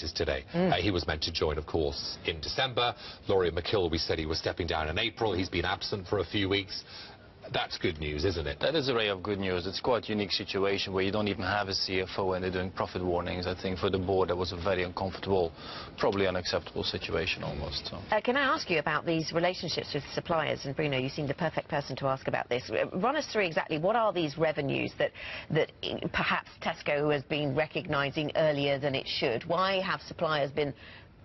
is today. He was meant to join, of course, in December. Laurier McKill, we said he was stepping down in April. He's been absent for a few weeks. That's good news, isn't it? That is a ray of good news. It's quite a unique situation where you don't even have a CFO and they're doing profit warnings. I think for the board that was a very uncomfortable, probably unacceptable situation almost. So. Can I ask you about these relationships with suppliers? And Bruno, you seem the perfect person to ask about this. Run us through exactly what are these revenues that perhaps Tesco has been recognising earlier than it should? Why have suppliers been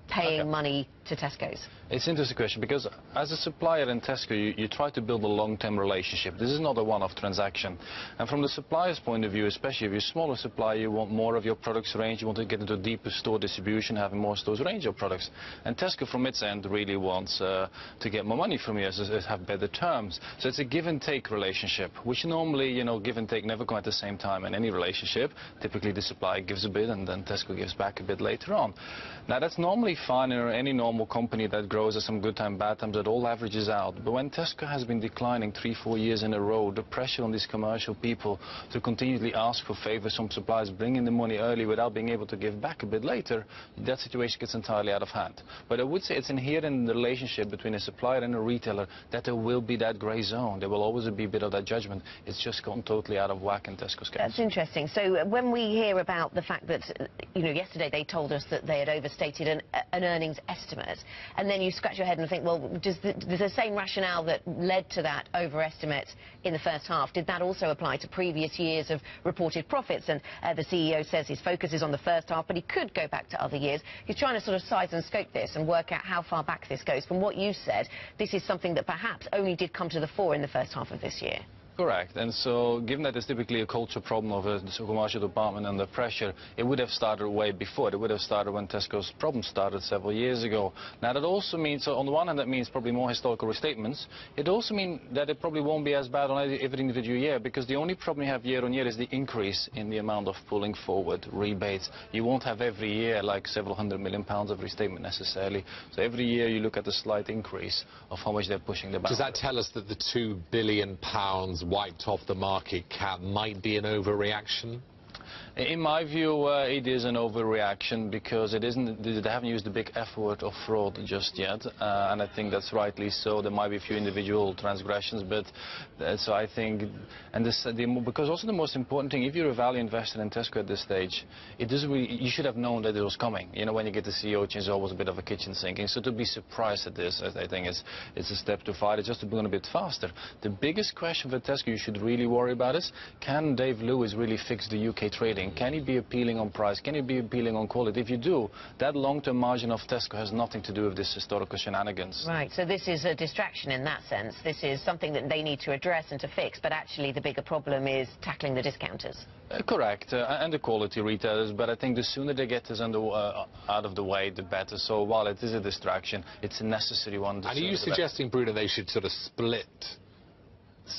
paying money to Tesco's? It's an interesting question because as a supplier in Tesco you try to build a long-term relationship. This is not a one-off transaction, and from the supplier's point of view, especially if you're a smaller supplier, you want more of your products range, you want to get into deeper store distribution, having more stores range of products, and Tesco from its end really wants to get more money from you, have better terms. So it's a give and take relationship, which normally, you know, give and take never come at the same time in any relationship. Typically the supplier gives a bit and then Tesco gives back a bit later on. Now that's normally fine in any normal company that grows. There's some good time, bad times, that all averages out. But when Tesco has been declining 3-4 years in a row, the pressure on these commercial people to continually ask for favors from suppliers, bring in the money early without being able to give back a bit later, that situation gets entirely out of hand. But I would say it's inherent in the relationship between a supplier and a retailer that there will be that grey zone. There will always be a bit of that judgment. It's just gone totally out of whack in Tesco's case. That's interesting. So when we hear about the fact that, you know, yesterday they told us that they had overstated an earnings estimate, and then you scratch your head and think, well, does the same rationale that led to that overestimate in the first half, did that also apply to previous years of reported profits? And the CEO says his focus is on the first half, but he could go back to other years. He's trying to sort of size and scope this and work out how far back this goes. From what you said, this is something that perhaps only did come to the fore in the first half of this year. Correct. And so, given that it's typically a culture problem of a commercial department under pressure, it would have started way before. It would have started when Tesco's problem started several years ago. Now, that also means, so on the one hand, that means probably more historical restatements. It also means that it probably won't be as bad on every individual year, because the only problem you have year on year is the increase in the amount of pulling forward rebates. You won't have every year like several £100 million of restatement necessarily. So every year you look at the slight increase of how much they're pushing the boundary. Does that tell us that the £2 billion wiped off the market cap might be an overreaction? In my view, it is an overreaction because they haven't used the big F word of fraud just yet, and I think that's rightly so. There might be a few individual transgressions, but so I think, and because also the most important thing, if you're a value investor in Tesco at this stage, it doesn't really, you should have known that it was coming. You know, when you get the CEO change, there's always a bit of a kitchen sinking. So to be surprised at this, I think it's a step to fight. It's just to be going a bit faster. The biggest question for Tesco you should really worry about is, can Dave Lewis really fix the UK trading? Can he be appealing on price? Can he be appealing on quality? If you do, that long-term margin of Tesco has nothing to do with this historical shenanigans. Right, so this is a distraction in that sense. This is something that they need to address and to fix, but actually the bigger problem is tackling the discounters. Correct, and the quality retailers, but I think the sooner they get this out of the way, the better. So while it is a distraction, it's a necessary one. And are you suggesting, Bruno, they should sort of split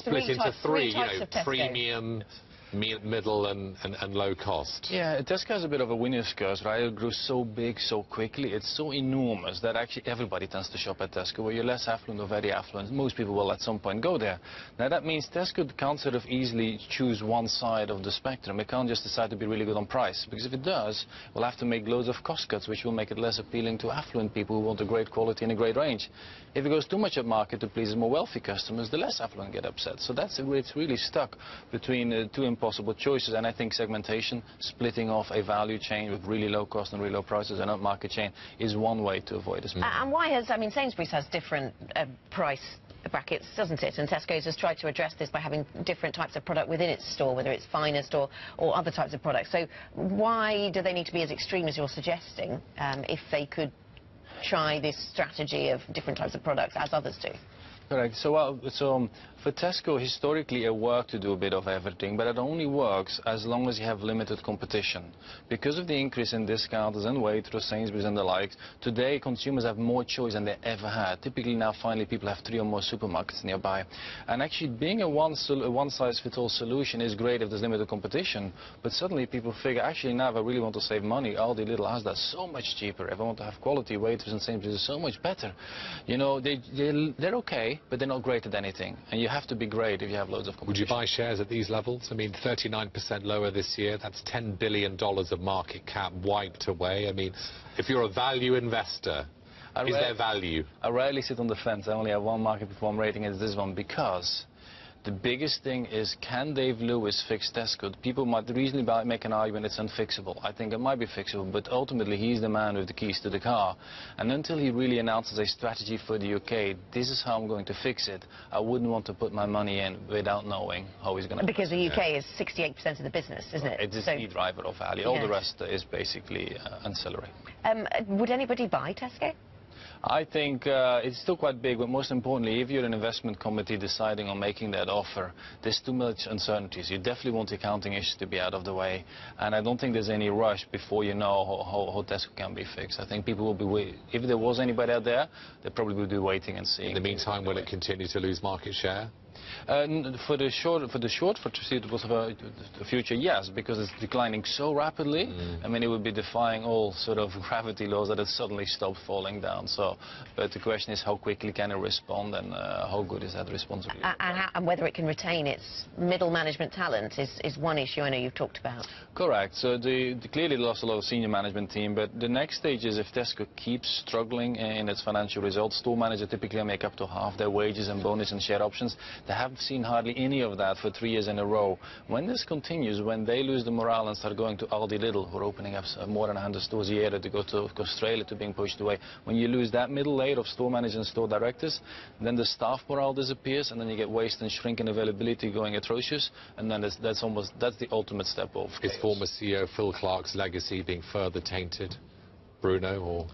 into three, you know, premium, middle and low cost? Yeah, Tesco has a bit of a winner's curse, right? It grew so big so quickly, it's so enormous that actually everybody tends to shop at Tesco. Where you're less affluent or very affluent, most people will at some point go there. Now that means Tesco can't sort of easily choose one side of the spectrum. It can't just decide to be really good on price, because if it does, we'll have to make loads of cost cuts, which will make it less appealing to affluent people who want a great quality and a great range. If it goes too much up market to please more wealthy customers, the less affluent get upset. So it's really stuck between two impossible choices, and I think segmentation, splitting off a value chain with really low cost and really low prices and up-market chain is one way to avoid this. And why has, I mean, Sainsbury's has different price brackets, doesn't it? And Tesco's has tried to address this by having different types of product within its store, whether it's finest or other types of products. So why do they need to be as extreme as you're suggesting if they could try this strategy of different types of products as others do? Correct. So for Tesco, historically, it worked to do a bit of everything, but it only works as long as you have limited competition. Because of the increase in discounters and Waitrose, Sainsbury's and the likes, today consumers have more choice than they ever had. Typically now, finally, people have 3 or more supermarkets nearby. And actually, being a one-size-fits-all solution is great if there's limited competition, but suddenly people figure, actually, now if I really want to save money, Aldi, Lidl, Asda, so much cheaper. If I want to have quality, Waitrose and Sainsbury's is so much better. You know, they're okay, but they're not great at anything. And you have to be great if you have loads of competition. Would you buy shares at these levels? I mean, 39% lower this year. That's $10 billion of market cap wiped away. I mean, if you're a value investor, is there value? I rarely sit on the fence. I only have one market perform rating, it's this one, because the biggest thing is, can Dave Lewis fix Tesco? People might reasonably make an argument it's unfixable. I think it might be fixable, but ultimately he's the man with the keys to the car. And until he really announces a strategy for the UK, this is how I'm going to fix it, I wouldn't want to put my money in without knowing how he's going to. Because the UK is 68% of the business, isn't it? It's the key driver of value. All the rest is basically ancillary. Would anybody buy Tesco? I think it's still quite big, but most importantly, if you're an investment committee deciding on making that offer, there's too much uncertainties. You definitely want the accounting issues to be out of the way, and I don't think there's any rush before you know how Tesco can be fixed. I think people will be waiting. If there was anybody out there, they probably would be waiting and seeing. In the meantime, will it continue to lose market share? For the foreseeable future, yes, because it's declining so rapidly. I mean, it would be defying all sort of gravity laws that it suddenly stopped falling down. So, but the question is, how quickly can it respond, and how good is that responsibility? And whether it can retain its middle management talent is one issue I know you've talked about. Correct. So they clearly lost a lot of senior management team, but the next stage is if Tesco keeps struggling in its financial results. Store managers typically make up to half their wages and bonus and share options. They haven't seen hardly any of that for 3 years in a row. When this continues, when they lose the morale and start going to Aldi Lidl, who are opening up more than 100 stores a year, to go to Australia, to being pushed away, when you lose that middle layer of store managers and store directors, then the staff morale disappears, and then you get waste and shrink and availability going atrocious, and then that's the ultimate step off. Is former CEO Phil Clark's legacy being further tainted, Bruno, or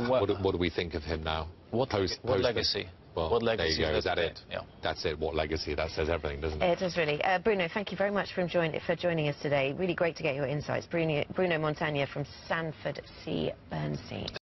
what do we think of him now? What legacy? Well, what legacy? There you go. Is that it? Yeah. That's it. What legacy? That says everything, doesn't it? It does really. Bruno, thank you very much for joining us today. Really great to get your insights. Bruno Monteyne from Sanford C. Bernstein.